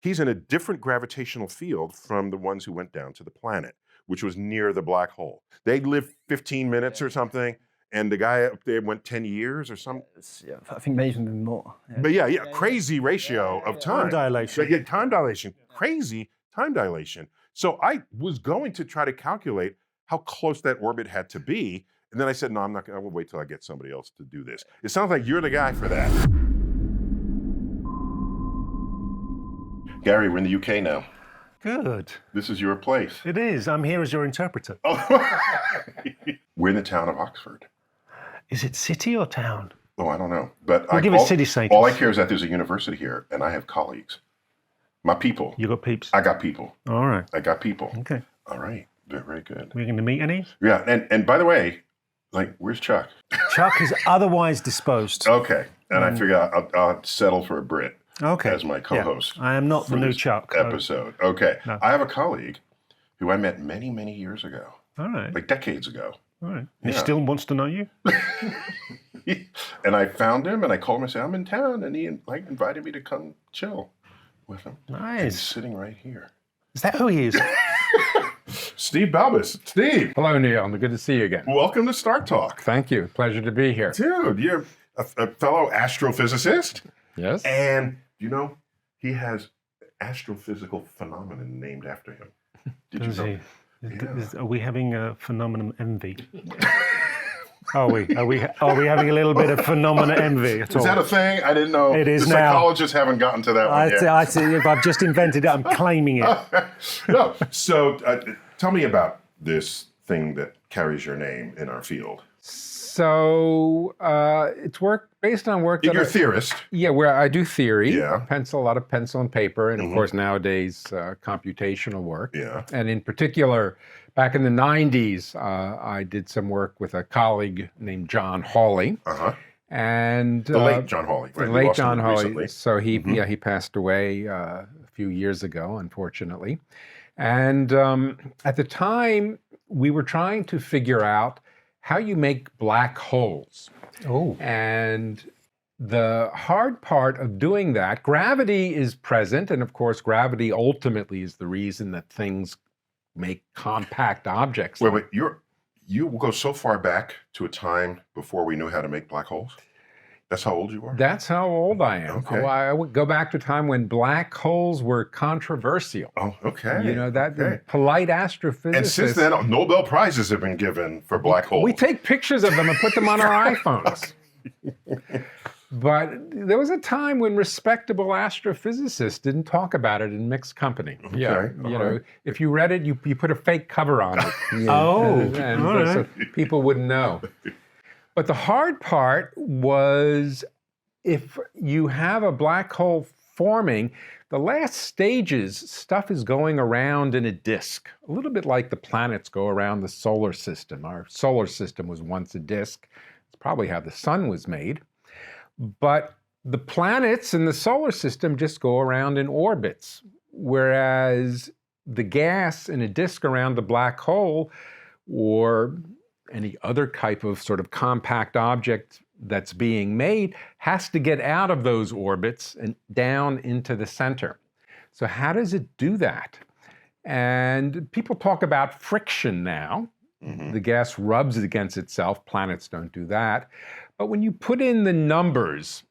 he's in a different gravitational field from the ones who went down to the planet, which was near the black hole. They lived 15 minutes or something, and the guy up there went 10 years or something. Yeah, I think maybe even more. Yeah. But yeah, crazy ratio of time. Time dilation. Yeah, time dilation, crazy time dilation. So I was going to try to calculate how close that orbit had to be, and then I said, no, I'm not gonna, I will wait till I get somebody else to do this. It sounds like you're the guy for that. Gary, we're in the UK now. Good. This is your place. It is. I'm here as your interpreter. Oh. We're in the town of Oxford. Is it city or town? Oh, I don't know. But We'll give it city status. All I care is that there's a university here, and I have colleagues. My people. You got peeps? I got people. All right. I got people. Okay. All right. Very, very good. We're going to meet any? Yeah, and by the way, like, where's Chuck? Chuck is otherwise disposed. Okay, and I figure I'll settle for a Brit as my co-host. Yeah. I am not the new Chuck. Episode. Okay. No. I have a colleague who I met many, many years ago. All right. Like decades ago. All right. He Yeah. still wants to know you? And I found him, and I called him and said, I'm in town, and he invited me to come chill with him. Nice. And he's sitting right here. Is that who he is? Steve Balbus. Steve. Hello, Neil. Good to see you again. Welcome to StarTalk. Thank you. Pleasure to be here. Dude, you're a fellow astrophysicist. Yes. And, he has astrophysical phenomenon named after him. Did Does you know? he? Yeah. Are we having a phenomenon envy? Are we having a little bit of phenomena envy at all? Is that a thing? I didn't know. It is the now. Psychologists haven't gotten to that one yet. I see. If I've just invented it, I'm claiming it. No. So tell me about this thing that carries your name in our field. So it's work based on work that You're a theorist. Yeah, where I do theory, Yeah. a lot of pencil and paper, and of course nowadays computational work. Yeah. And in particular, back in the 90s, I did some work with a colleague named John Hawley. Uh-huh. And The late John Hawley. Right? The We late lost him John Hawley. recently. So he passed away a few years ago, unfortunately. And at the time, we were trying to figure out how you make black holes. Oh. And the hard part of doing that, gravity is present, and of course, gravity ultimately is the reason that things make compact objects. Wait, you go so far back to a time before we knew how to make black holes? That's how old you are? That's how old I am. Okay. Oh, I would go back to a time when black holes were controversial. Oh, okay. You know, that Okay. polite astrophysicists. And since then, Nobel Prizes have been given for black holes. We take pictures of them and put them on our iPhones. But there was a time when respectable astrophysicists didn't talk about it in mixed company. Yeah, all you know, right. if you read it, you put a fake cover on it. Oh, and all right. so people wouldn't know. But the hard part was if you have a black hole forming, the last stages, stuff is going around in a disk, a little bit like the planets go around the solar system. Our solar system was once a disk. It's probably how the sun was made. But the planets in the solar system just go around in orbits, whereas the gas in a disk around the black hole or any other type of sort of compact object that's being made has to get out of those orbits and down into the center. So how does it do that? And people talk about friction now. Mm-hmm. The gas rubs against itself. Planets don't do that. But when you put in the numbers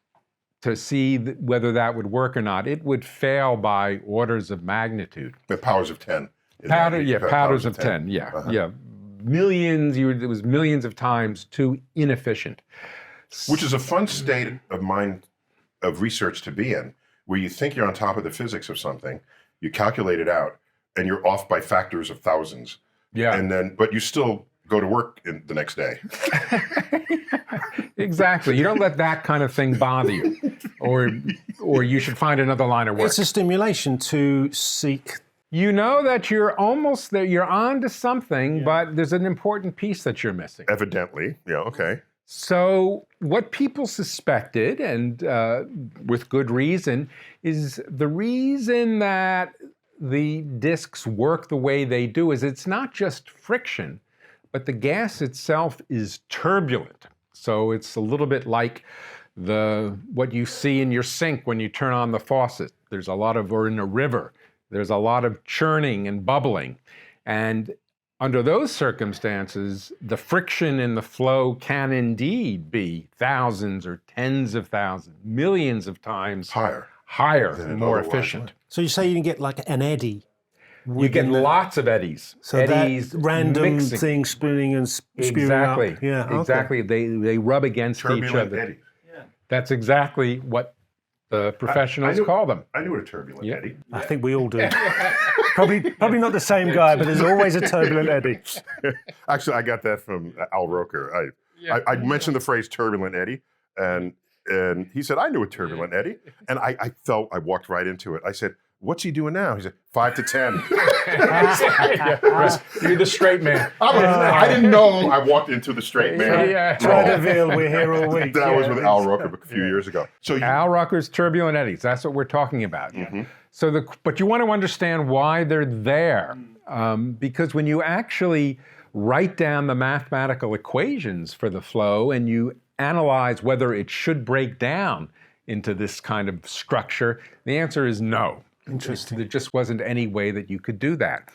to see whether that would work or not, it would fail by orders of magnitude. The powers of 10. Powers of 10. Yeah, Uh-huh. yeah. Millions, it was millions of times too inefficient. Which is a fun state of mind of research to be in, where you think you're on top of the physics of something, you calculate it out, and you're off by factors of thousands. Yeah. And then, but you still go to work the next day. Exactly. You don't let that kind of thing bother you, or you should find another line of work. It's a stimulation to seek. You know that you're almost there, you're on to something, but there's an important piece that you're missing. Evidently. Yeah, okay. So what people suspected, and with good reason, is the reason that the disks work the way they do is it's not just friction, but the gas itself is turbulent. So it's a little bit like what you see in your sink when you turn on the faucet. or in a river, there's a lot of churning and bubbling. And under those circumstances, the friction in the flow can indeed be thousands or tens of thousands, millions of times higher and more efficient. So you say you can get like an eddy? You get lots of eddies. So eddies, that random mixing. thing spinning and spewing up. Yeah, okay. Exactly. They rub against each other. Eddy. That's exactly what the professionals call them. I knew what a turbulent eddy. I think we all do. Probably not the same guy, but there's always a turbulent eddy. Actually, I got that from Al Roker. I mentioned the phrase turbulent eddy, and he said, I knew a turbulent eddy. And I walked right into it. I said, what's he doing now? He said, 5 to 10. You're the straight man. I didn't know I walked into the straight man. Try to veil, we're here all week. That was with Al Roker a few years ago. So Al Roker's turbulent eddies, that's what we're talking about. Mm-hmm. So, but you want to understand why they're there. Because when you actually write down the mathematical equations for the flow and you analyze whether it should break down into this kind of structure, the answer is no. Interesting. There just wasn't any way that you could do that.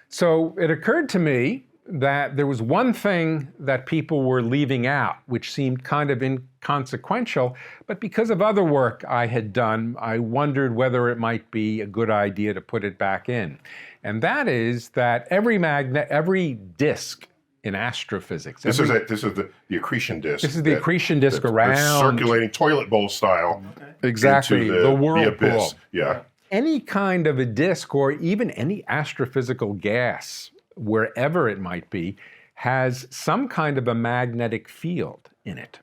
So it occurred to me that there was one thing that people were leaving out, which seemed kind of inconsequential, but because of other work I had done, I wondered whether it might be a good idea to put it back in. And that is that every disk in astrophysics. This is the accretion disk. This is the accretion disk around circulating toilet bowl style. Exactly, into the whirlpool. The abyss. Yeah. Any kind of a disk or even any astrophysical gas, wherever it might be, has some kind of a magnetic field in it.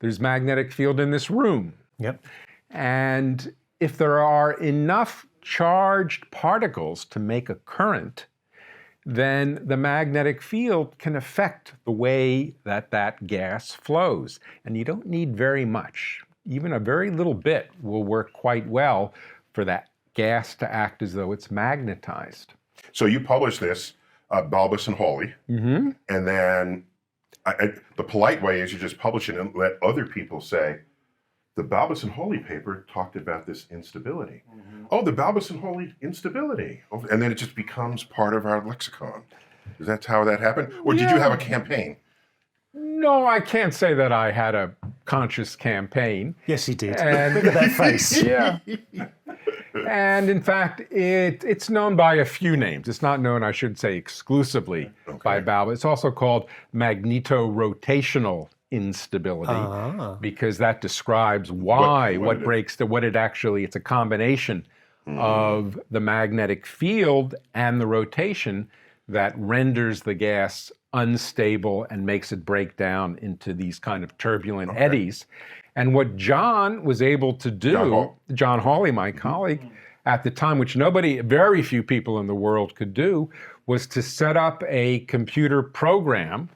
There's magnetic field in this room. Yep. And if there are enough charged particles to make a current, then the magnetic field can affect the way that that gas flows. And you don't need very much. Even a very little bit will work quite well for that gas to act as though it's magnetized. So you published this, Balbus and Hawley, and then the polite way is you just publish it and let other people say, the Balbus and Hawley paper talked about this instability. Oh, the Balbus and Hawley instability. And then it just becomes part of our lexicon. Is that how that happened? Or did you have a campaign? No, I can't say that I had a conscious campaign. Yes, he did. And look at that face. Yeah. And in fact, it's known by a few names. It's not known, I should say, exclusively by Balbus. It's also called Magneto-Rotational Instability because that describes why, what breaks the, what it actually, it's a combination of the magnetic field and the rotation that renders the gas unstable and makes it break down into these kind of turbulent eddies. And what John was able to do, John Hawley, my colleague, at the time, which very few people in the world could do, was to set up a computer program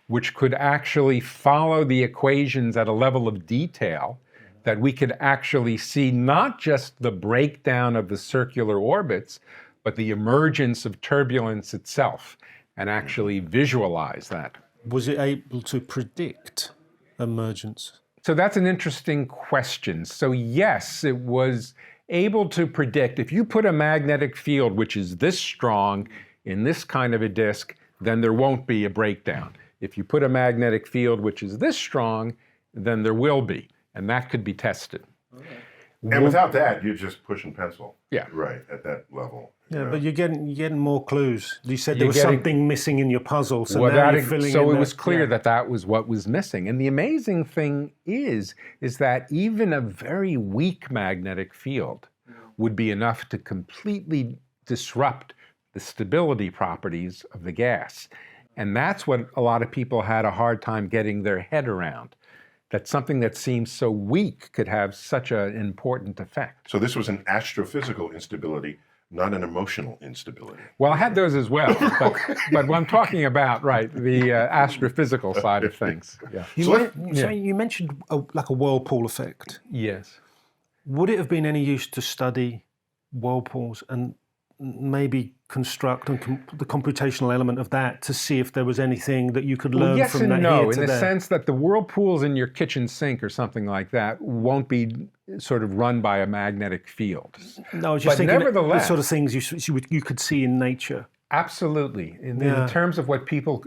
which could actually follow the equations at a level of detail that we could actually see not just the breakdown of the circular orbits, but the emergence of turbulence itself, and actually visualize that. Was it able to predict emergence? So that's an interesting question. So yes, it was able to predict, if you put a magnetic field which is this strong in this kind of a disk, then there won't be a breakdown. If you put a magnetic field which is this strong, then there will be, and that could be tested. And without that, you're just pushing pencil. Yeah. Right, at that level. Yeah, but you're getting more clues. You said there was something missing in your puzzle, so now you're filling in. So it was clear that that was what was missing. And the amazing thing is that even a very weak magnetic field would be enough to completely disrupt the stability properties of the gas. And that's what a lot of people had a hard time getting their head around, that something that seems so weak could have such an important effect. So this was an astrophysical instability, not an emotional instability. Well, I had those as well, but what I'm talking about, right, the astrophysical side of things. Yeah. You mentioned like a whirlpool effect. Yes. Would it have been any use to study whirlpools and maybe construct the computational element of that to see if there was anything that you could learn yes from and that no, here in to the there? sense that the whirlpools in your kitchen sink or something like that won't be sort of run by a magnetic field. No, I was just But thinking the nevertheless, sort of things you could see in nature. absolutely. In Yeah. terms of what people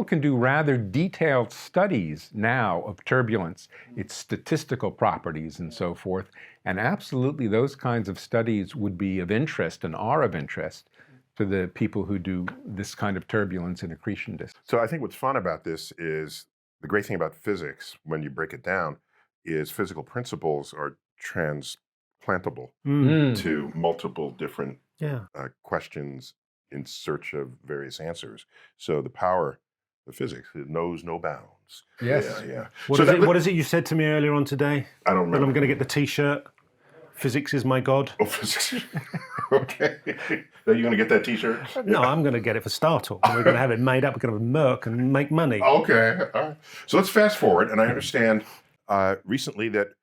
can do rather detailed studies now of turbulence, its statistical properties and so forth. And absolutely those kinds of studies would be of interest and are of interest to the people who do this kind of turbulence and accretion disk. So I think what's fun about this is the great thing about physics, when you break it down, is physical principles are transplantable to multiple different Yeah. questions in search of various answers. So the power of physics, it knows no bounds. Yes. Yeah. What is it you said to me earlier on today? I don't That remember. I'm going to get the T-shirt. Physics is my god. Oh, physics. Okay. Are you going to get that T-shirt? No, I'm going to get it for StarTalk. We're going to have it made up. We're going to have Merc and make money. Okay. All right. So let's fast forward. And I understand recently that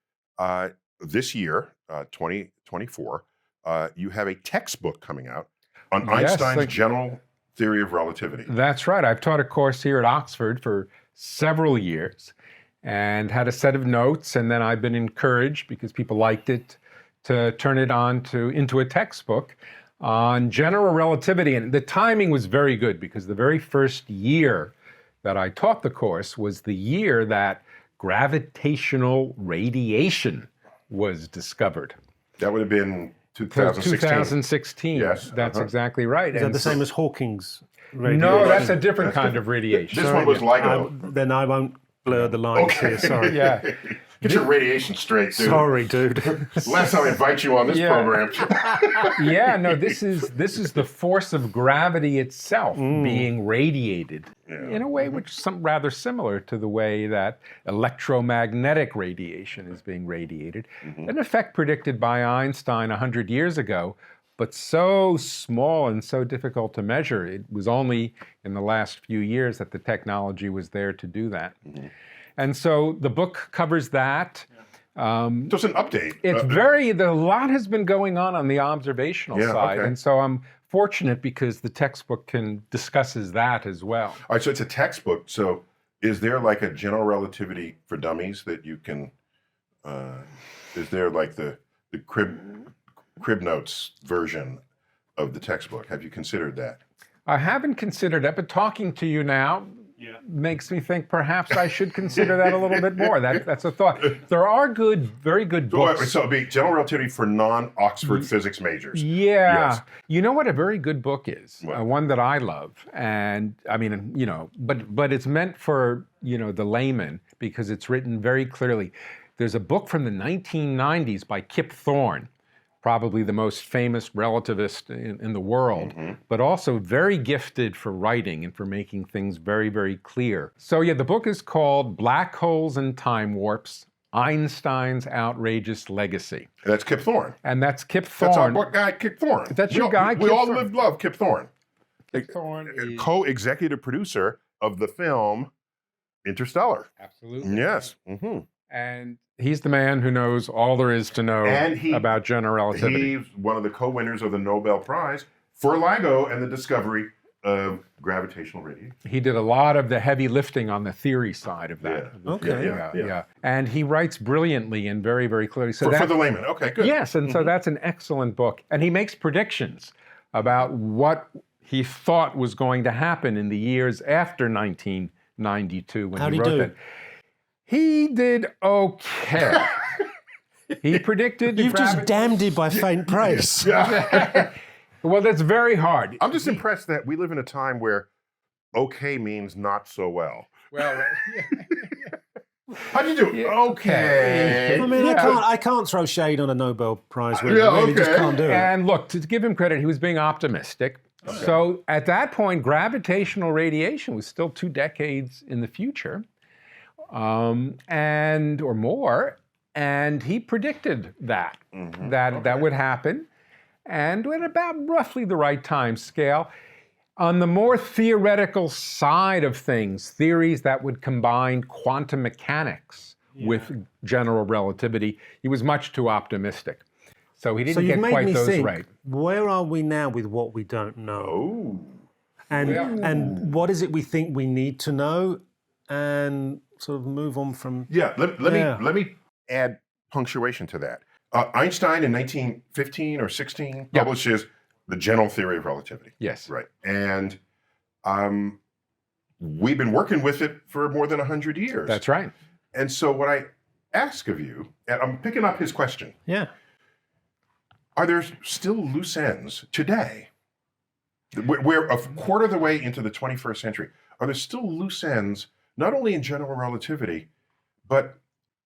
this year, 2024, you have a textbook coming out on Einstein's general theory of relativity. That's right. I've taught a course here at Oxford for several years and had a set of notes, and then I've been encouraged, because people liked it, to turn it into a textbook on general relativity. And the timing was very good, because the very first year that I taught the course was the year that gravitational radiation was discovered. That would have been 2016. 2016. Yes. That's exactly right. Is that the same as Hawking's radiation? No, that's a different kind of radiation. This one was LIGO. Then I won't blur the lines here. Sorry. Yeah. Get your radiation straight, dude. Sorry, dude. Last time I invite you on this program. Yeah, no, this is the force of gravity itself being radiated in a way which is rather similar to the way that electromagnetic radiation is being radiated. An effect predicted by Einstein 100 years ago, but so small and so difficult to measure. It was only in the last few years that the technology was there to do that. And so the book covers that. So it's an update. It's a lot has been going on the observational side. Okay. And so I'm fortunate because the textbook discusses that as well. All right, so it's a textbook. So is there like a general relativity for dummies that you can, is there like the crib notes version of the textbook? Have you considered that? I haven't considered that, but talking to you now makes me think perhaps I should consider that a little bit more. That's a thought. There are very good books. So it'd be general relativity for non-Oxford physics majors. Yeah. Yes. You know what a very good book is? What? One that I love. And I mean, but it's meant for, the layman, because it's written very clearly. There's a book from the 1990s by Kip Thorne, probably the most famous relativist in the world, but also very gifted for writing and for making things very, very clear. So yeah, the book is called Black Holes and Time Warps, Einstein's Outrageous Legacy. And that's Kip Thorne. And that's Kip Thorne. That's our book guy, Kip Thorne. That's your guy, We Kip all Thorne. love Kip Thorne. Kip Thorne is... Co-executive producer of the film Interstellar. Absolutely. Yes. And he's the man who knows all there is to know about general relativity. He's one of the co-winners of the Nobel Prize for LIGO and the discovery of gravitational radiation. He did a lot of the heavy lifting on the theory side of that. Yeah. Okay. Yeah. And he writes brilliantly and very, very clearly. So For the layman. Okay, good. Yes, and so that's an excellent book. And he makes predictions about what he thought was going to happen in the years after 1992 when he wrote that. He did okay. He predicted... You've just damned him by faint praise. Well, that's very hard. I'm just impressed that we live in a time where okay means not so well. Well, How'd you do? Okay. I mean, I can't throw shade on a Nobel Prize winner. I really just can't do it. And look, to give him credit, he was being optimistic. Okay. So at that point, gravitational radiation was still 2 decades in the future. Or more, and he predicted that would happen, and at about roughly the right time scale. On the more theoretical side of things, theories that would combine quantum mechanics with general relativity, he was much too optimistic. So he So didn't you've get made quite me those think, right. where are we now with what we don't know? Oh. And what is it we think we need to know, and sort of move on from. Yeah, let me add punctuation to that. Einstein in 1915 or 16 publishes the general theory of relativity. Yes. Right. And we've been working with it for more than 100 years. That's right. And so what I ask of you, and I'm picking up his question. Yeah. Are there still loose ends today? We're a quarter of the way into the 21st century. Are there still loose ends, not only in general relativity, but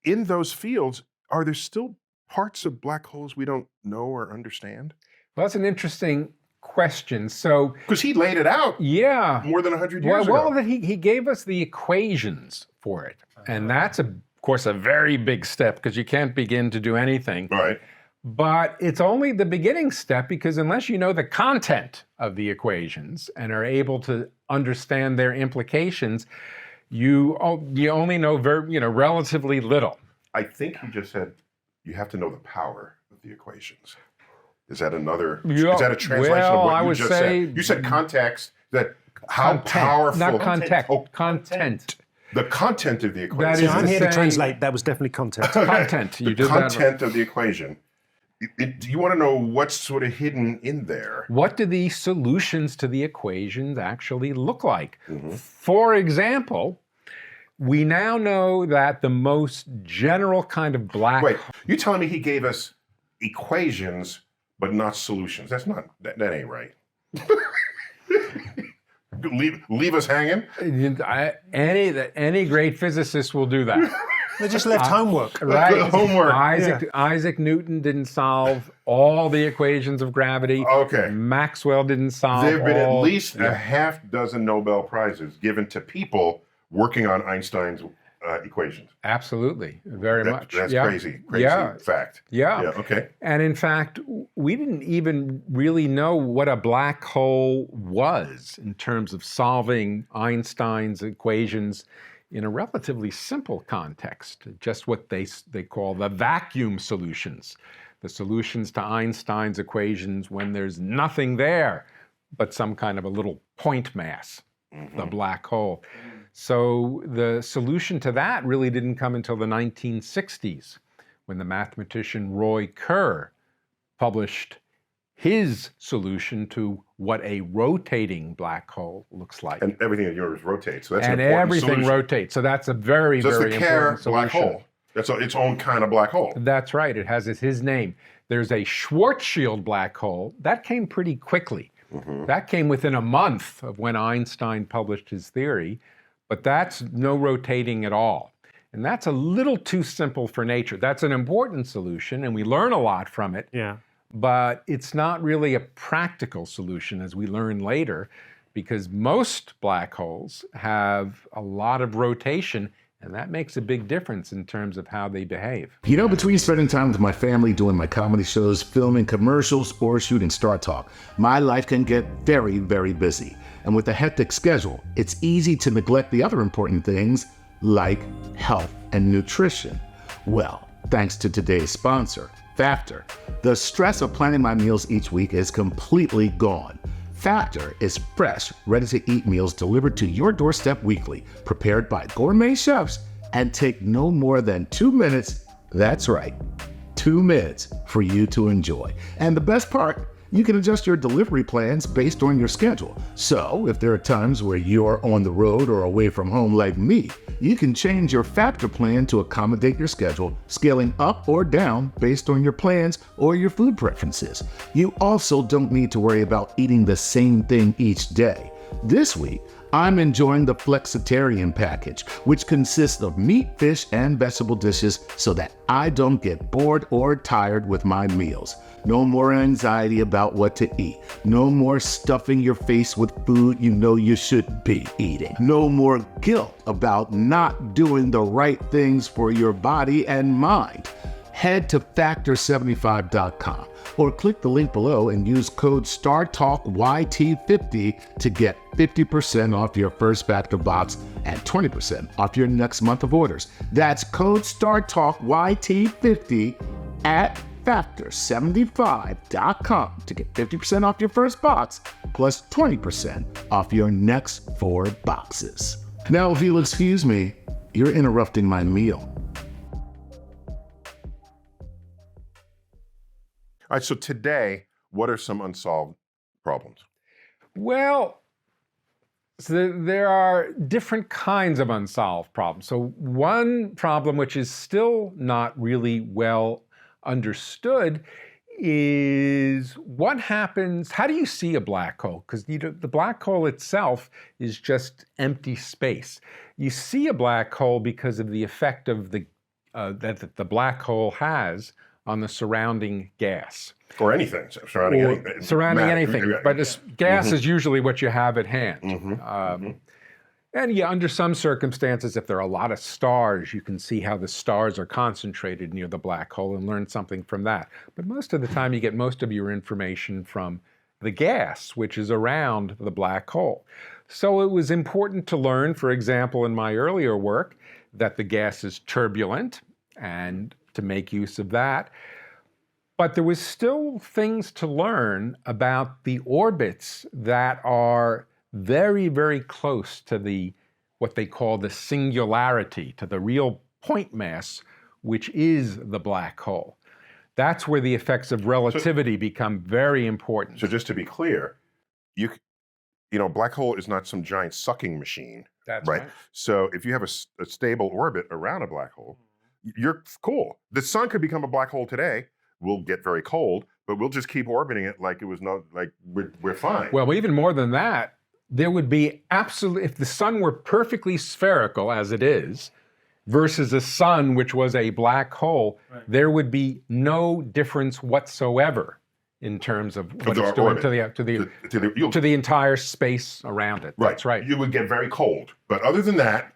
in those fields, are there still parts of black holes we don't know or understand? Well, that's an interesting question. So, because he laid it out more than 100 years ago. Well, he gave us the equations for it. And that's, of course, a very big step because you can't begin to do anything. Right. But it's only the beginning step because unless you know the content of the equations and are able to understand their implications, you only know relatively little. I think he just said you have to know the power of the equations. Is that another? Is that a translation of what you just said? You said context. That how powerful? Not context. Oh, content. The content of the equation. That is I'm here to translate. That was definitely content. Content. You did that. The content of the equation. Do you want to know what's sort of hidden in there? What do the solutions to the equations actually look like? Mm-hmm. For example, we now know that the most general kind of black... Wait, you're telling me he gave us equations, but not solutions? That's not, that ain't right. leave us hanging? Any great physicist will do that. They just left homework. Right. Homework. Isaac Newton didn't solve all the equations of gravity. Okay. Maxwell didn't solve There have been at least a half dozen Nobel Prizes given to people working on Einstein's equations. Absolutely. Very much. That's crazy. Crazy fact. Yeah. Okay. And in fact, we didn't even really know what a black hole was in terms of solving Einstein's equations in a relatively simple context, just what they call the vacuum solutions, the solutions to Einstein's equations when there's nothing there but some kind of a little point mass, the black hole. So the solution to that really didn't come until the 1960s, when the mathematician Roy Kerr published his solution to what a rotating black hole looks like. And everything in yours rotates. So that's and an important everything solution. Rotates. So that's a very, so very the Kerr important solution. Black hole. That's its own kind of black hole. That's right. It has his name. There's a Schwarzschild black hole. That came pretty quickly. Mm-hmm. That came within a month of when Einstein published his theory. But that's no rotating at all. And that's a little too simple for nature. That's an important solution, and we learn a lot from it. Yeah. But it's not really a practical solution, as we learn later, because most black holes have a lot of rotation, and that makes a big difference in terms of how they behave. You know, between spending time with my family, doing my comedy shows, filming commercials, or shooting StarTalk, my life can get very, very busy. And with a hectic schedule, it's easy to neglect the other important things like health and nutrition. Well, thanks to today's sponsor, Factor, the stress of planning my meals each week is completely gone. Factor is fresh, ready-to-eat meals delivered to your doorstep weekly, prepared by gourmet chefs, and take no more than 2 minutes. That's right, 2 minutes for you to enjoy. And the best part, you can adjust your delivery plans based on your schedule. So if there are times where you're on the road or away from home like me, you can change your Factor plan to accommodate your schedule, scaling up or down based on your plans or your food preferences. You also don't need to worry about eating the same thing each day. This week, I'm enjoying the Flexitarian package, which consists of meat, fish, and vegetable dishes so that I don't get bored or tired with my meals. No more anxiety about what to eat. No more stuffing your face with food you know you shouldn't be eating. No more guilt about not doing the right things for your body and mind. Head to factor75.com or click the link below and use code StarTalkYT50 to get 50% off your first Factor box and 20% off your next month of orders. That's code StarTalkYT50 at factor75.com to get 50% off your first box plus 20% off your next 4 boxes. Now, if you'll excuse me, you're interrupting my meal. All right, so today, what are some unsolved problems? Well, so there are different kinds of unsolved problems. So one problem which is still not really well understood is what happens, how do you see a black hole? Because the black hole itself is just empty space. You see a black hole because of the effect of that the black hole has on the surrounding gas. Or anything, surrounding anything. Surrounding anything, but gas is usually what you have at hand. And yeah, under some circumstances, if there are a lot of stars, you can see how the stars are concentrated near the black hole and learn something from that. But most of the time, you get most of your information from the gas, which is around the black hole. So it was important to learn, for example, in my earlier work, that the gas is turbulent, and to make use of that. But there was still things to learn about the orbits that are very, very close to what they call the singularity, to the real point mass, which is the black hole. That's where the effects of relativity become very important. So just to be clear, you know, black hole is not some giant sucking machine. That's right. So if you have a stable orbit around a black hole, you're cool. The sun could become a black hole today. We'll get very cold, but we'll just keep orbiting it like it was we're fine. Well, even more than that, there would be absolutely, if the sun were perfectly spherical as it is, versus a sun which was a black hole, there would be no difference whatsoever in terms of what it's doing to the entire space around it. Right. That's right. You would get very cold, but other than that,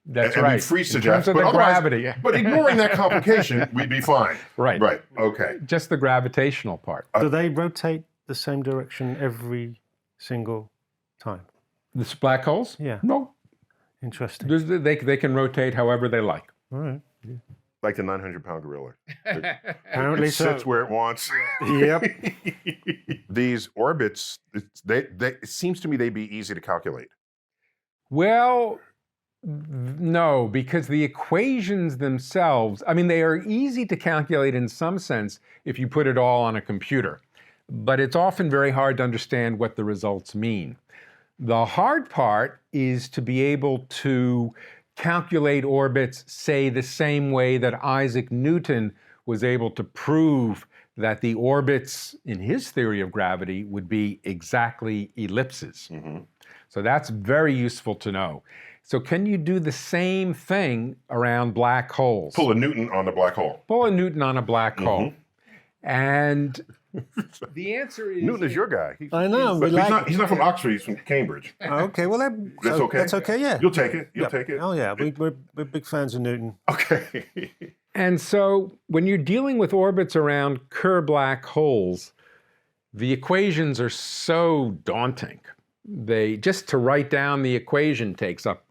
that's and right. we'd freeze to in death. terms of the gravity. But ignoring that complication, we'd be fine. Right. Right. Okay. Just the gravitational part. Do they rotate the same direction every single time? The black holes? Yeah. No. Interesting. They can rotate however they like. All right. Like the 900-pound gorilla. Apparently It sits where it wants. Yep. These orbits, it seems to me they'd be easy to calculate. Well, no, because the equations themselves, I mean, they are easy to calculate in some sense if you put it all on a computer, but it's often very hard to understand what the results mean. The hard part is to be able to calculate orbits, say, the same way that Isaac Newton was able to prove that the orbits in his theory of gravity would be exactly ellipses. So that's very useful to know. So can you do the same thing around black holes? Pull a Newton on the black hole. Pull a Newton on a black hole. And the answer is... Newton is your guy. I know. He's not from Oxford, he's from Cambridge. Okay, well, that's okay. That's okay, yeah. You'll take it. You'll take it. Oh, yeah. We're big fans of Newton. Okay. And so when you're dealing with orbits around Kerr black holes, the equations are so daunting. Just to write down the equation takes up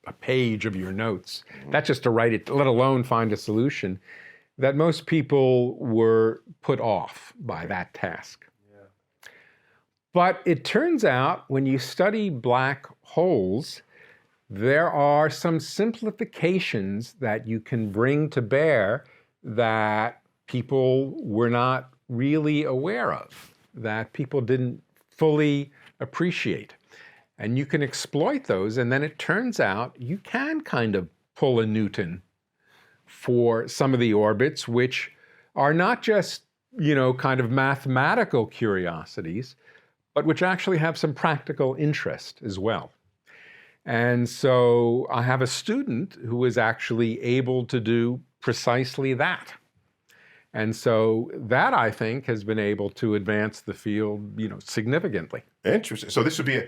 a page of your notes. That's just to write it, let alone find a solution, that most people were put off by that task. But it turns out when you study black holes, there are some simplifications that you can bring to bear that people were not really aware of, that people didn't fully appreciate. And you can exploit those, and then it turns out you can kind of pull a Newton for some of the orbits, which are not just, kind of mathematical curiosities, but which actually have some practical interest as well. And so I have a student who is actually able to do precisely that. And so that, I think, has been able to advance the field, significantly. Interesting. So this would be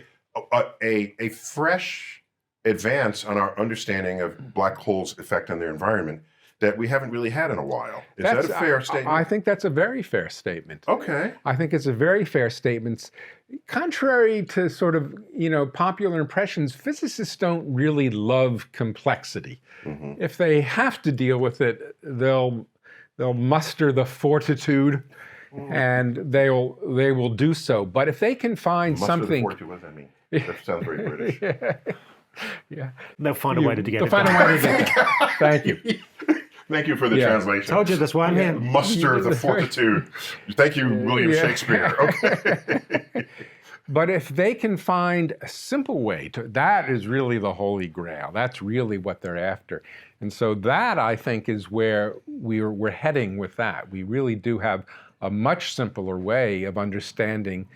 a fresh advance on our understanding of black holes' effect on their environment that we haven't really had in a while. Is that a fair statement? I think that's a very fair statement. Okay. I think it's a very fair statement. Contrary to sort of, popular impressions, physicists don't really love complexity. If they have to deal with it, they'll they'll muster the fortitude, and they will do so. But if they can find Muster something, the fortitude, what does that mean? That sounds very British. yeah, They'll find a way to get they'll it find done. a way to get there. Thank you. Thank you for the Yeah. translation. Told you, that's why I'm here. Muster the fortitude. Thank you, William Yeah. Shakespeare. Okay. But if they can find a simple way to, that is really the holy grail. That's really what they're after. And so that, I think, is where we're heading with that. We really do have a much simpler way of understanding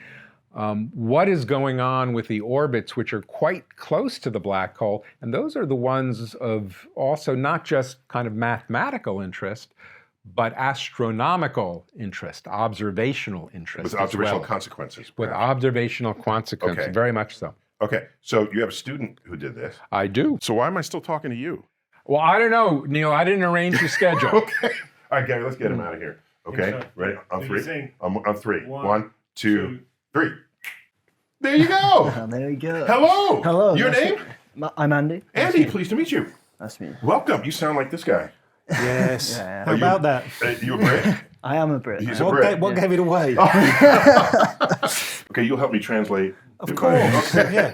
what is going on with the orbits, which are quite close to the black hole. And those are the ones of also not just kind of mathematical interest, but astronomical interest, observational interest. With as observational well. consequences. With perhaps. observational consequences, Okay. very much so. Okay, so you have a student who did this. I do. So why am I still talking to you? Well, I don't know, Neil. I didn't arrange your schedule. Okay. All right, Gary, let's get him out of here. Okay, Intro. ready? On Do three. your thing. On three. One, One, two, two. three. There you go. There you go. Hello. Hello. Your nice name? I'm Andy. Andy, pleased to meet you. That's me. Welcome. You sound like this guy. Yes. Yeah. How about that? You a Brit? I am a Brit. He's a What, Brit. what gave it away? Okay, you'll help me translate. Of course. Yeah.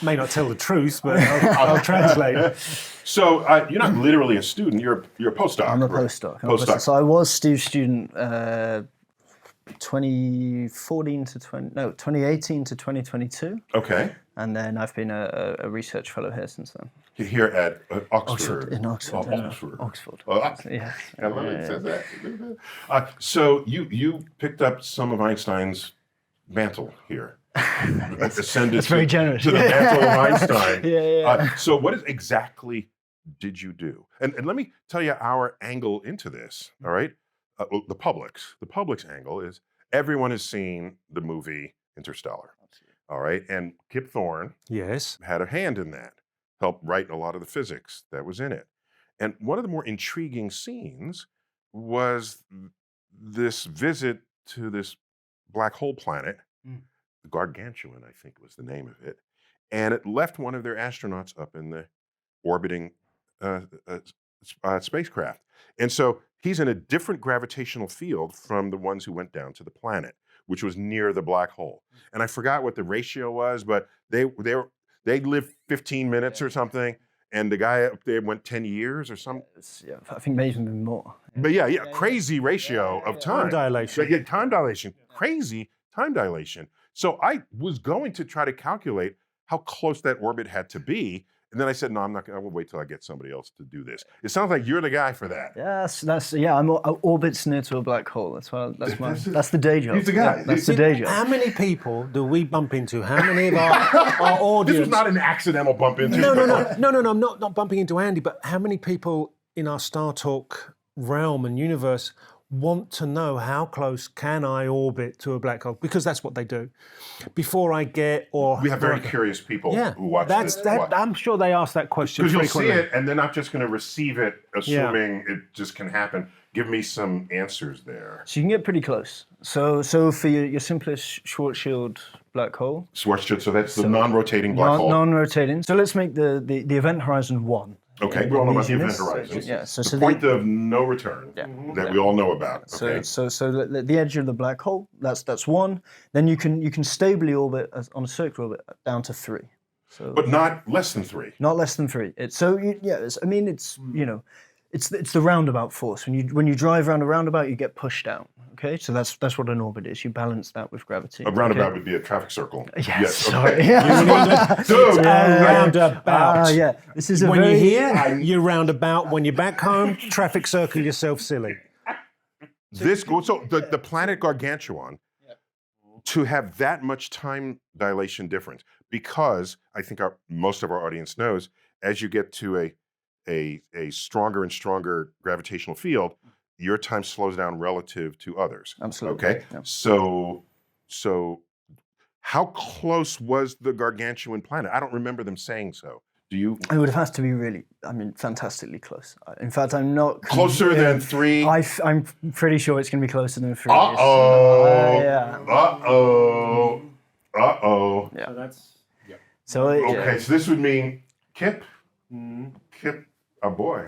May not tell the truth, but I'll translate. So you're not literally a student. You're a postdoc. I'm a right? postdoc. Postdoc. So I was Steve's student 2018 to 2022. Okay. And then I've been a research fellow here since then. Here at Oxford. In Oxford. Oh, yeah. Oxford. Oxford. Oxford. Yes. I love it. It says that. So you picked up some of Einstein's mantle here. Ascended That's very generous. to the mantle of Einstein. Yeah. So what exactly did you do? And let me tell you our angle into this, all right? The public's angle is everyone has seen the movie Interstellar, all right? And Kip Thorne Yes. had a hand in that, helped write a lot of the physics that was in it. And one of the more intriguing scenes was this visit to this black hole planet, the Gargantuan, I think was the name of it. And it left one of their astronauts up in the orbiting spacecraft. And so he's in a different gravitational field from the ones who went down to the planet, which was near the black hole. And I forgot what the ratio was, but they lived 15 minutes or something, and the guy up there went 10 years or something. Yeah, I think maybe even more. But yeah, crazy ratio of time. Time dilation. Yeah, time dilation. Crazy time dilation. So I was going to try to calculate how close that orbit had to be. And then I said, no, I'm not going to, I will wait till I get somebody else to do this. It sounds like you're the guy for that. I'm orbits near to a black hole. That's the day job. He's the guy. Yeah, that's the day job. How many people do we bump into? How many of our audience? This was not an accidental bump into. No. I'm not bumping into Andy, but how many people in our StarTalk realm and universe want to know how close can I orbit to a black hole? Because that's what they do. Before I get We have very curious people who watch this. I'm sure they ask that question Because you'll frequently. see it, and they're not just going to receive it, assuming it just can happen. Give me some answers there. So you can get pretty close. So for your simplest Schwarzschild black hole, Schwarzschild, so that's the non-rotating black hole. non-rotating. So let's make the event horizon 1. Okay, we all know about the event Easiness. horizon. Yeah, so the the point of no return that we all know about. Okay. So the edge of the black hole, that's 1. Then you can stably orbit on a circular orbit down to 3. So But not less than 3. not less than 3. It's the roundabout force. When you drive around a roundabout, you get pushed down. Okay, so that's what an orbit is. You balance that with gravity. A roundabout would be a traffic circle. Yes, Okay. sorry. Yeah. Dude, Roundabout. Yeah, this is a When very you're here, you roundabout. When you're back home, traffic circle yourself silly. the planet Gargantuan, to have that much time dilation difference, because I think most of our audience knows, as you get to a stronger and stronger gravitational field, your time slows down relative to others. Absolutely. Okay. Yeah. So how close was the Gargantuan planet? I don't remember them saying so. Do you? It would have had to be fantastically close. In fact, I'm not Closer than 3? I'm pretty sure it's going to be closer than 3. Uh-oh. Yeah. Uh-oh. Uh-oh. Yeah. Okay, so this would mean Kip, a boy,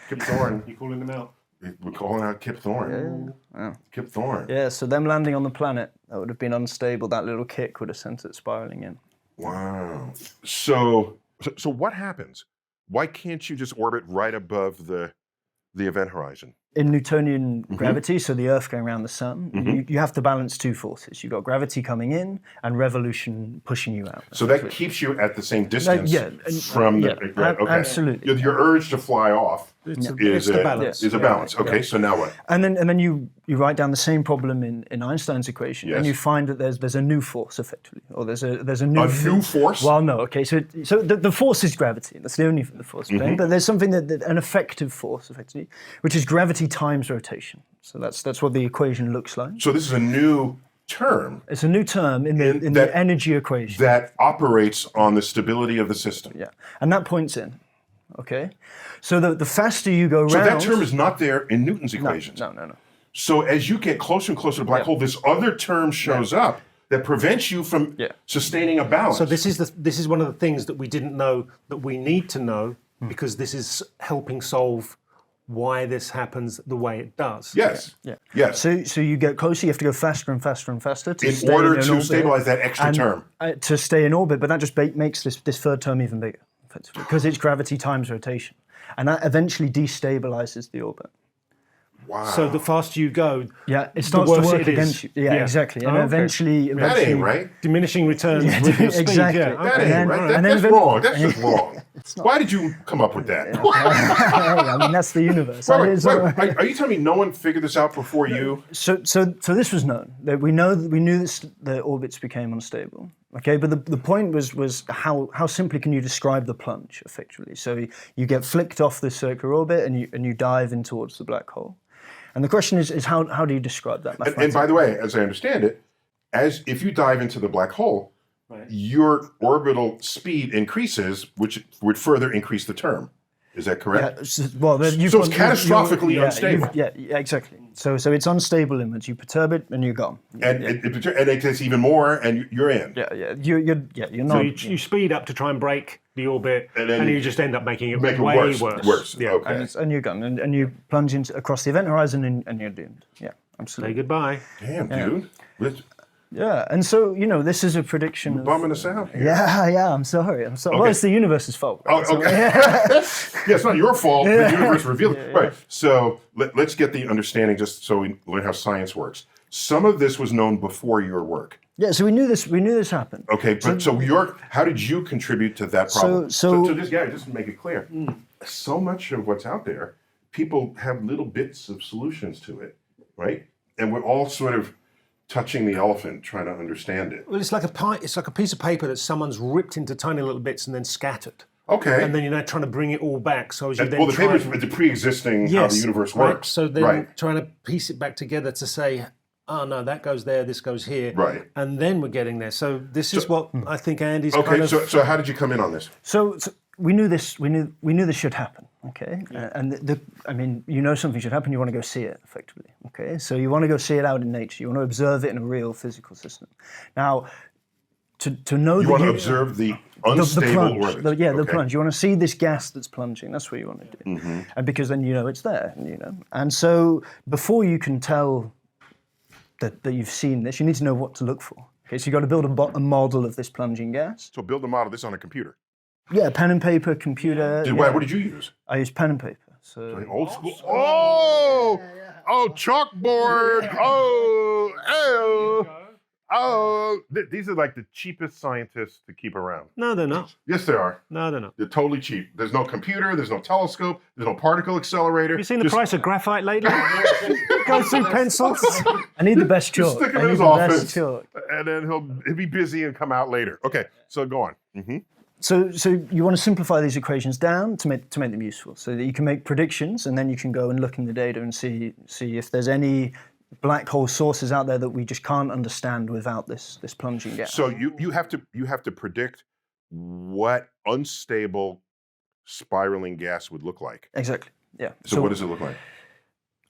Kip Thorne. You calling them out? We're calling out Kip Thorne. Yeah. Kip Thorne. Yeah, so them landing on the planet, that would have been unstable. That little kick would have sent it spiraling in. Wow. So what happens? Why can't you just orbit right above the event horizon? In Newtonian gravity, so the Earth going around the sun, you have to balance two forces. You've got gravity coming in and revolution pushing you out. So that keeps you at the same distance from the... Right, okay. Absolutely. Your urge to fly off is a balance. balance. Okay, so now what? And then you write down the same problem in Einstein's equation, and you find that there's a new force effectively, or there's a new new force. Well, no, okay. So the force is gravity. That's the only force. But there's something that an effective force effectively, which is gravity times rotation. So that's what the equation looks like. So this is a new term. It's a new term in the energy equation that operates on the stability of the system. Yeah, and that points in. Okay, so the faster you go around. So that term is not there in Newton's equations. No. So as you get closer and closer to the black hole, this other term shows up that prevents you from sustaining a balance. So this is one of the things that we didn't know that we need to know, because this is helping solve why this happens the way it does. Yes. Yeah. Yes. So you get closer. You have to go faster and faster and faster to in order to stabilize that extra term. To stay in orbit, but that just makes this third term even bigger, because it's gravity times rotation, and that eventually destabilizes the orbit. Wow. So the faster you go, it starts to worse work it is. against you. Yeah, exactly. And eventually, that ain't right. Diminishing returns with your speed. Exactly. That ain't right. That's wrong. That's just wrong. Why did you come up with that? I mean, that's the universe. Are you telling me no one figured this out before you? So this was known. That we knew this, the orbits became unstable. Okay, but the point was how simply can you describe the plunge effectively? So you get flicked off the circular orbit and you dive in towards the black hole. And the question is how do you describe that mathematically? And by the way, as I understand it, if you dive into the black hole, your orbital speed increases, which would further increase the term. Is that correct? Yeah, so it's catastrophically unstable. Yeah, exactly. So it's unstable image. You perturb it and you're gone. And it takes even more, and you're in. Yeah. You're not. So you speed up to try and break the orbit, and you just end up making it way worse. Worse. Yeah. Okay. And you're gone, and you plunge across the event horizon, and you're doomed. Yeah, absolutely. Say goodbye. Damn, dude. Yeah, and so this is a prediction. Bumming us out here. Yeah. I'm sorry. Well, it's the universe's fault. Right? Oh, okay. Yeah, it's not your fault. The universe revealed it. Right. So let's get the understanding, just so we learn how science works. Some of this was known before your work. Yeah. So we knew this. We knew this happened. Okay, but how did you contribute to that problem? So just to make it clear, so much of what's out there, people have little bits of solutions to it, right? And we're all sort of touching the elephant, trying to understand it. Well, it's like a piece of paper that someone's ripped into tiny little bits and then scattered. Okay. And then you're now trying to bring it all back. So as you then the paper is the pre-existing how the universe works. So then trying to piece it back together to say, oh no, that goes there, this goes here. Right. And then we're getting there. So this is what I think Andy's so how did you come in on this? So we knew this. We knew this should happen. Okay, and something should happen. You want to go see it effectively. Okay, so you want to go see it out in nature. You want to observe it in a real physical system. Now, to know you want to observe the unstable plunge. orbit. The plunge. You want to see this gas that's plunging. That's what you want to do, and because then it's there. And so before you can tell that you've seen this, you need to know what to look for. Okay, so you've got to build a model of this plunging gas. So build a model of this on a computer. Yeah, pen and paper, computer. What did you use? I used pen and paper. So old school. Chalkboard. These are like the cheapest scientists to keep around. No, they're not. Yes, they are. No, they're not. They're totally cheap. There's no computer. There's no telescope. There's no particle accelerator. Have you seen the price of graphite lately? Goes through pencils. I need the best chalk. Stick him in his office, and then he'll be busy and come out later. Okay, so go on. Mm-hmm. So you want to simplify these equations down to make them useful, so that you can make predictions, and then you can go and look in the data and see if there's any black hole sources out there that we just can't understand without this plunging gas. So you have to predict what unstable spiraling gas would look like. Exactly. Yeah. So what does it look like?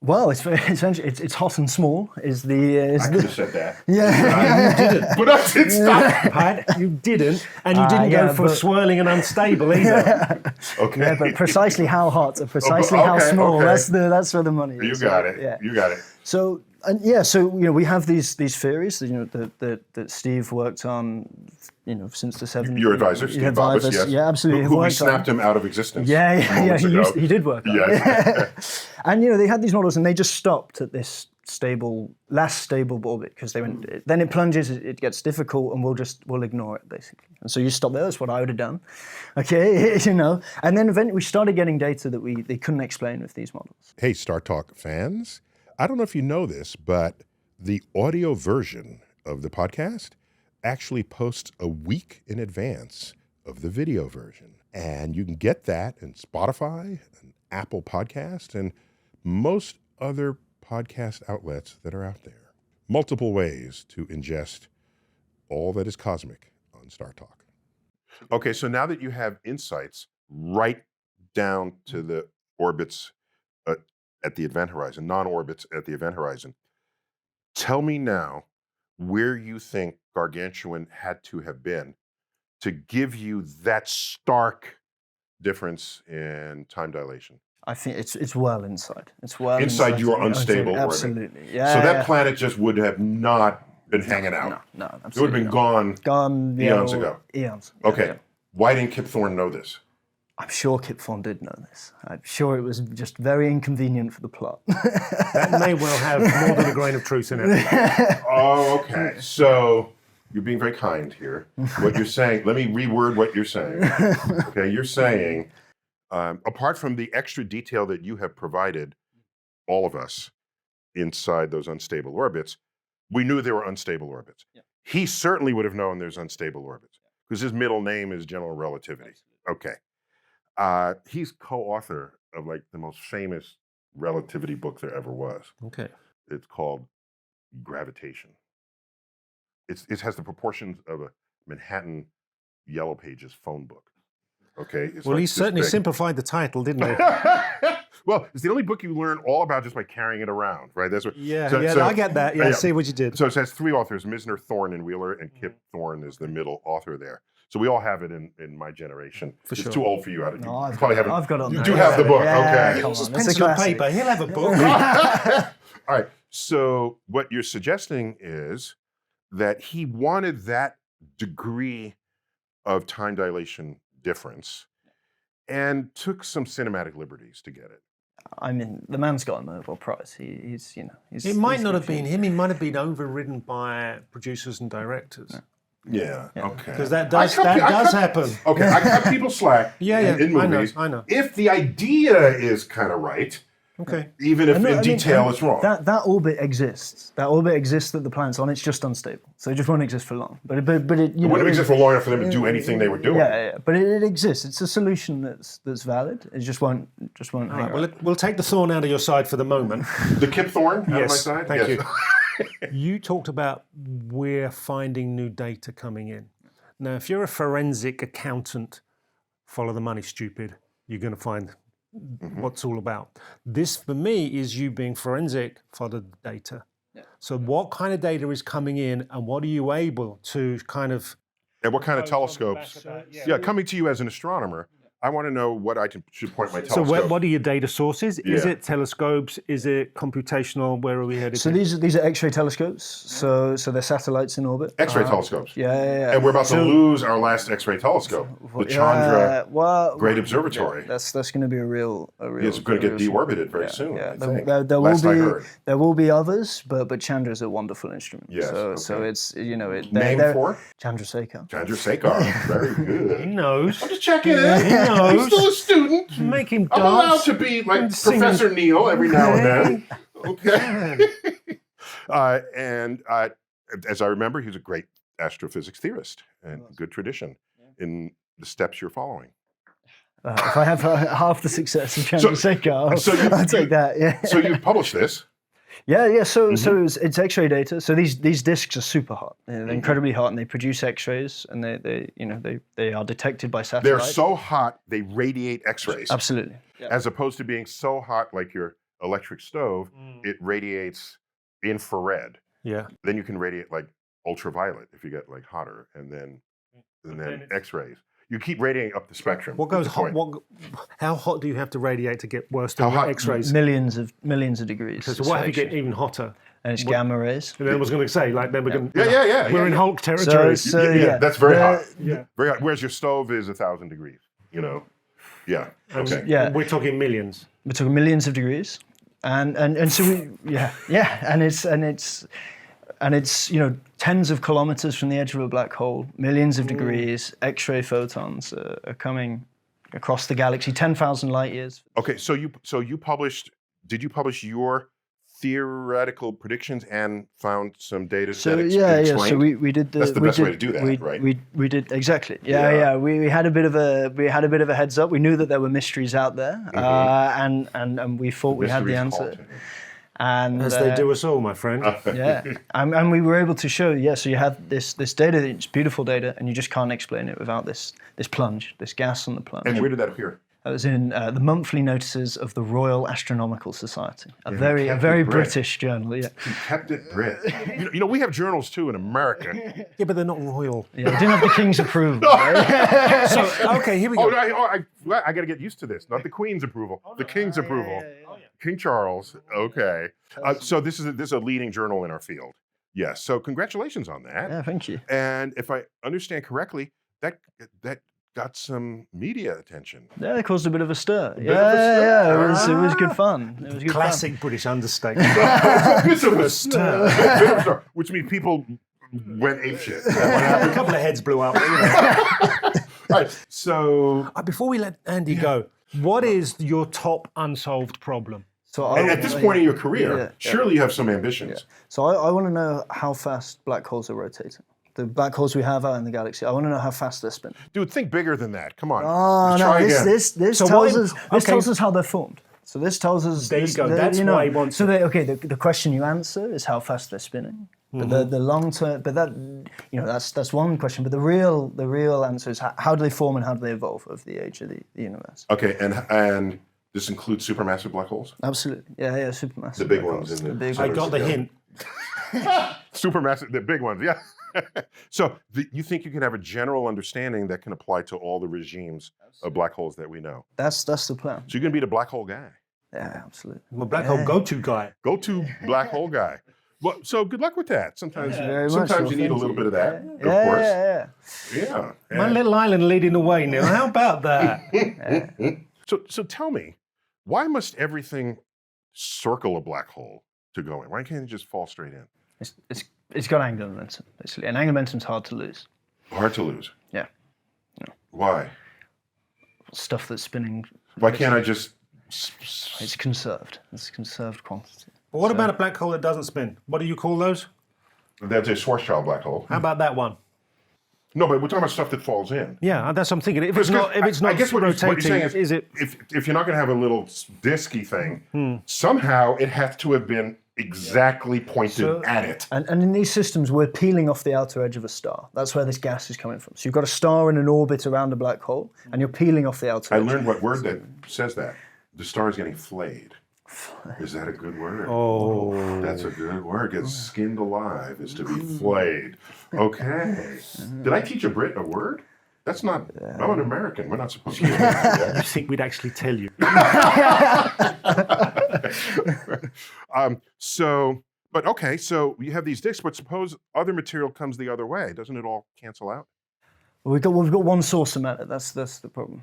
Well, essentially it's hot and small. Is the I could have said that. yeah. You didn't. But I did stop. Pat, you didn't, and you didn't yeah, go for but- swirling and unstable either. Okay. Yeah, but precisely how hot or precisely how okay, small. okay. That's where the money is. You got it. Yeah. You got it. So we have these theories that Steve worked on, since the 70s. Your advisor, Steve Balbus, yes. Yeah, absolutely. Who we worked on. snapped him out of existence. Yeah. moments ago. He did work on it. Yes. And they had these models, and they just stopped at this last stable orbit because they went. Then it plunges, it gets difficult, and we'll ignore it basically. And so you stop there. That's what I would have done. Okay, And then eventually we started getting data that they couldn't explain with these models. Hey, StarTalk fans. I don't know if you know this, but the audio version of the podcast actually posts a week in advance of the video version. And you can get that in Spotify and Apple Podcast and most other podcast outlets that are out there. Multiple ways to ingest all that is cosmic on StarTalk. Okay, so now that you have insights right down to the orbits at the event horizon, non-orbits at the event horizon, tell me now where you think Gargantuan had to have been to give you that stark difference in time dilation. I think it's well inside. It's well Inside your unstable orbit. Absolutely. Yeah. So that planet just would have not been hanging out. No, It would have absolutely been not. gone. eons ago. Eons. Okay. Yeah. Why didn't Kip Thorne know this? I'm sure Kip Thorne did know this. I'm sure it was just very inconvenient for the plot. That may well have more than a grain of truth in it. Oh, okay. So you're being very kind here. What you're saying, let me reword what you're saying. Okay, you're saying, apart from the extra detail that you have provided all of us inside those unstable orbits, we knew there were unstable orbits. Yeah. He certainly would have known there's unstable orbits because his middle name is General Relativity. Okay. He's co-author of like the most famous relativity book there ever was. Okay. It's called Gravitation. It has the proportions of a Manhattan Yellow Pages phone book. Okay. It's Well, like he this certainly big. simplified the title, didn't he? Well, it's the only book you learn all about just by carrying it around, right? That's what. Yeah, so- yeah, so- I get that. Yeah, I see what you did. So it has three authors: Misner, Thorne, and Wheeler, and Kip Thorne is the middle author there. So we all have it in my generation. For it's sure. too old for you. You No, I've probably got, haven't. I've got it on You there. do have the book. Yeah, Okay. come It's just on, it's a pencil and classic. paper. He'll have a book. All right. So what you're suggesting is that he wanted that degree of time dilation difference and took some cinematic liberties to get it. I mean, the man's got a Nobel Prize. He's. It might not have been him. He might have been overridden by producers and directors. Yeah. Okay. Because that I does cut- I cut- happen. Okay. I cut people slack. Yeah, in yeah. movies. I know. If the idea is kind of right, Okay. even if in detail it's wrong. That orbit exists. That orbit exists that the planet's on. It's just unstable, so it just won't exist for long. But it It wouldn't exist for long enough for them to do anything they were doing. Yeah. But it exists. It's a solution that's valid. It just won't All hang right, around. we'll take the thorn out of your side for the moment. The Kip Thorne out of my Yes, side? thank Yes. you. You talked about we're finding new data coming in. Now, if you're a forensic accountant, follow the money, stupid. You're going to find what's it's all about. This, for me, is you being forensic, follow the data. So what kind of data is coming in and what are you able to kind of... And what kind of telescopes? Yeah, coming to you as an astronomer, I want to know what I should point my So telescope. what are your data sources? Is Yeah. it telescopes? Is it computational? Where are we headed? So these are X-ray telescopes. So they're satellites in orbit. X-ray telescopes. Yeah. And we're about to lose our last X-ray telescope, the Chandra Great Observatory. That's going to be a real. It's going to get deorbited very soon. Yeah, I think. there will be others, but Chandra's a wonderful instrument. Yes, So okay. it's Name for? Chandrasekhar. Chandrasekhar. Very He good. knows. I'm just checking in. knows. I'm still a student. Make him I'm allowed dance. to be like sing. Professor Neil every now and then. Okay. And as I remember, he was a great astrophysics theorist and good tradition in the steps you're following. If I have half the success of Chandrasekhar, so you- I'll take that. Yeah. So you published this. Yeah. So it's X-ray data. So these disks are super hot. They're incredibly hot, and they produce X-rays, and they are detected by satellite. They're so hot they radiate X-rays, Absolutely. as opposed to being so hot like your electric stove, it radiates infrared. Yeah. Then you can radiate like ultraviolet if you get like hotter, and then X-rays. You keep radiating up the spectrum. What goes is the hot? point. How hot do you have to radiate to get worse than How hot? X-rays? Millions of degrees. So what if you get even hotter? And it's gamma rays. And then I was going to say, like, then we're going. Yeah. We're in Hulk territory. Yeah, that's very hot. Yeah. Very hot. Whereas your stove is 1,000 degrees. You know. Yeah. Okay. Yeah. We're talking millions. We're talking millions of degrees, and so and it's tens of kilometers from the edge of a black hole, millions of degrees. X-ray photons are coming across the galaxy, 10,000 light years. Okay. So you published? Did you publish your theoretical predictions and found some data that explained? So we did the. That's the best way to do that, right? We did exactly. Yeah. We had a bit of a heads up. We knew that there were mysteries out there, and we thought we had the answer. And As they do us all, my friend. and we were able to show. So you have this data. It's beautiful data, and you just can't explain it without this plunge, this gas on the plunge. And where did that appear? That was in the monthly notices of the Royal Astronomical Society, a kept very it British journal. Yeah, He kept it Brit. You know, we have journals too in America. Yeah, but they're not royal. yeah. They didn't have the King's approval. Right? So, okay, here we go. I got to get used to this. Not the Queen's approval, the King's approval. King Charles. Okay. So this is a leading journal in our field. Yes. So congratulations on that. Yeah, thank you. And if I understand correctly, that got some media attention. Yeah, it caused a bit of a stir. bit of a stir. It was good fun. It was good Classic British understatement. Bit of a stir. Which means people went apeshit. A couple of heads blew up. Right. So Before we let Andy go, what is your top unsolved problem? So at this point in your career, surely you have some ambitions. So I want to know how fast black holes are rotating. The black holes we have out in the galaxy. I want to know how fast they're spinning. Dude, think bigger than that. Come on. Oh Let's no! try again. This tells us how they're formed. So this tells us. There you go. That's why he wants. So the question you answer is how fast they're spinning. But the long term, but that's one question. But the real answer is how do they form and how do they evolve over the age of the universe? Okay, and this includes supermassive black holes. Absolutely, yeah, supermassive. The big black ones holes. in the big I ones. got the hint. Supermassive, the big ones, yeah. So you think you can have a general understanding that can apply to all the regimes of black holes that we know? That's the plan. So you're going to be the black hole guy. Yeah, absolutely. I'm a black hole go-to guy. Go-to black hole guy. Well, so good luck with that. Sometimes, very much sometimes so, you need a thank little you. bit of that, of Yeah, course. yeah. Yeah. My little island leading the way now. How about that? So tell me, why must everything circle a black hole to go in? Why can't it just fall straight in? It's got angular momentum, basically. And angular momentum's hard to lose. Hard to lose. Yeah. Why? Stuff that's spinning. Why can't I just... It's conserved. It's a conserved quantity. But what about a black hole that doesn't spin? What do you call those? That's a Schwarzschild black hole. How about that one? No, but we're talking about stuff that falls in. Yeah, that's what I'm thinking. If it's not I guess what you're rotating, saying is it? If you're not going to have a little disky thing, somehow it has to have been exactly pointed at it. And in these systems, we're peeling off the outer edge of a star. That's where this gas is coming from. So you've got a star in an orbit around a black hole, and you're peeling off the outer I edge. learned what word that says that. The star is getting flayed. Is that a good word? Oh, That's a good word. Gets skinned alive is to be flayed. Okay. Did I teach a Brit a word? That's not, I'm an American. We're not supposed to do I that. think we'd actually tell you. But okay, so you have these disks, but suppose other material comes the other way. Doesn't it all cancel out? We've got one source of matter. That's the problem.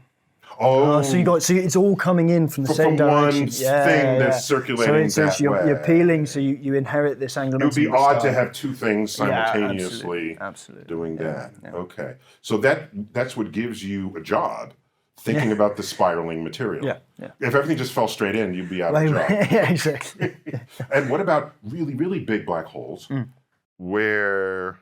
Oh, So it's all coming in from the same direction. one thing that's circulating that way. You're peeling, so you inherit this angular It would be momentum of the odd star. to have two things simultaneously absolutely. doing that. Yeah. Okay, so that's what gives you a job, thinking about the spiraling material. Yeah. If everything just fell straight in, you'd be out of a job. Yeah, exactly. And what about really, really big black holes where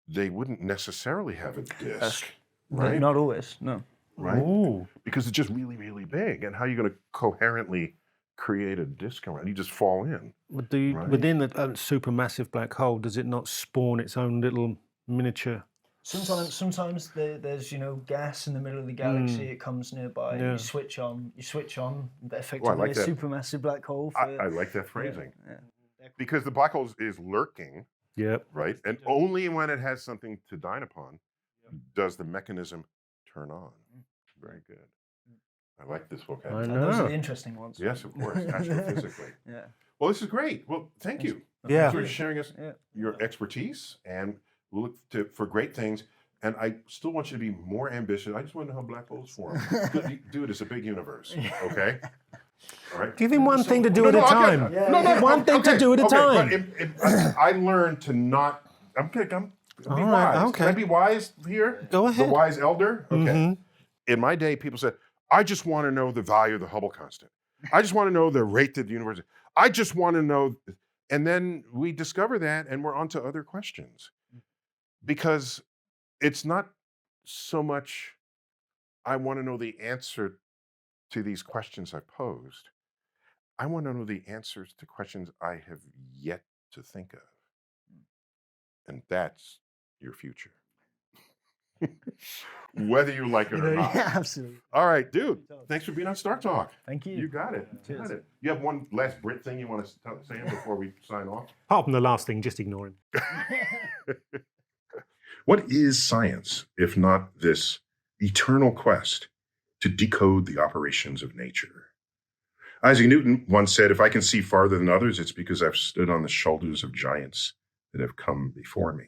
they wouldn't necessarily have a disk, right? Not always, no. Right? Ooh. Because it's just really, really big. And how are you going to coherently create a disk around? You just fall in. Within the supermassive black hole, does it not spawn its own little miniature Sometimes there's gas in the middle of the galaxy. It comes nearby. And Yeah. you switch on effectively Oh, I like a that. supermassive black hole. I like that phrasing. Yeah. Because the black hole is lurking, Yep. right? And only when it has something to dine upon does the mechanism turn on. Very good. I like this I vocabulary. And those are know. the interesting ones. Yes, of course, astrophysically. Yeah. Well, this is great. Well, thank you Yeah. for sharing us your expertise, and we'll look for great things. And I still want you to be more ambitious. I just want to know how black holes form. Dude, it's a big universe. Okay. All right. Give him one thing to do at a I'll time. get- One thing to do at a time. But I learned to not. I'm be All right, wise. okay. Can I be wise here? Go The ahead. wise elder. Okay. Mhm. In my day, people said, "I just want to know the value of the Hubble constant. I just want to know the rate that the universe. I just want to know." And then we discover that, and we're on to other questions, because it's not so much I want to know the answer to these questions I posed. I want to know the answers to questions I have yet to think of. And that's your future. Whether you like it or not. Yeah, absolutely. All right, dude. Thanks for being on StarTalk. Thank you. You got it. Got it. You have one last Brit thing you want to say before we sign off? Apart from the last thing, just ignore him. What is science if not this eternal quest to decode the operations of nature? Isaac Newton once said, "If I can see farther than others, it's because I've stood on the shoulders of giants that have come before me."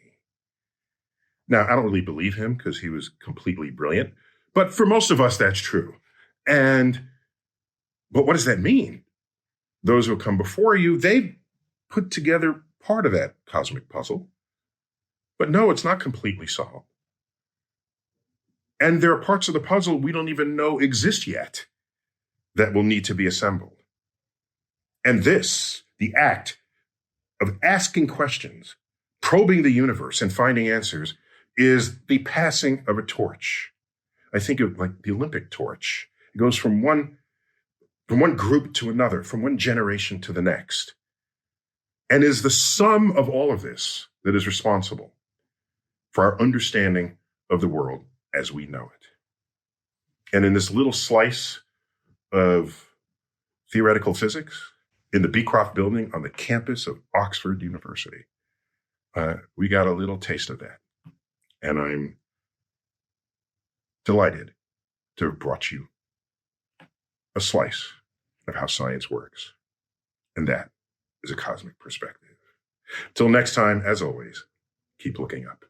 Now, I don't really believe him because he was completely brilliant, but for most of us, that's true. But what does that mean? Those who have come before you, they've put together part of that cosmic puzzle. But no, it's not completely solved. And there are parts of the puzzle we don't even know exist yet that will need to be assembled. And this, the act of asking questions, probing the universe and finding answers, is the passing of a torch. I think of like the Olympic torch. It goes from one group to another, from one generation to the next, and is the sum of all of this that is responsible for our understanding of the world as we know it. And in this little slice of theoretical physics in the Beecroft building on the campus of Oxford University, we got a little taste of that. And I'm delighted to have brought you a slice of how science works. And that is a cosmic perspective. Till next time, as always, keep looking up.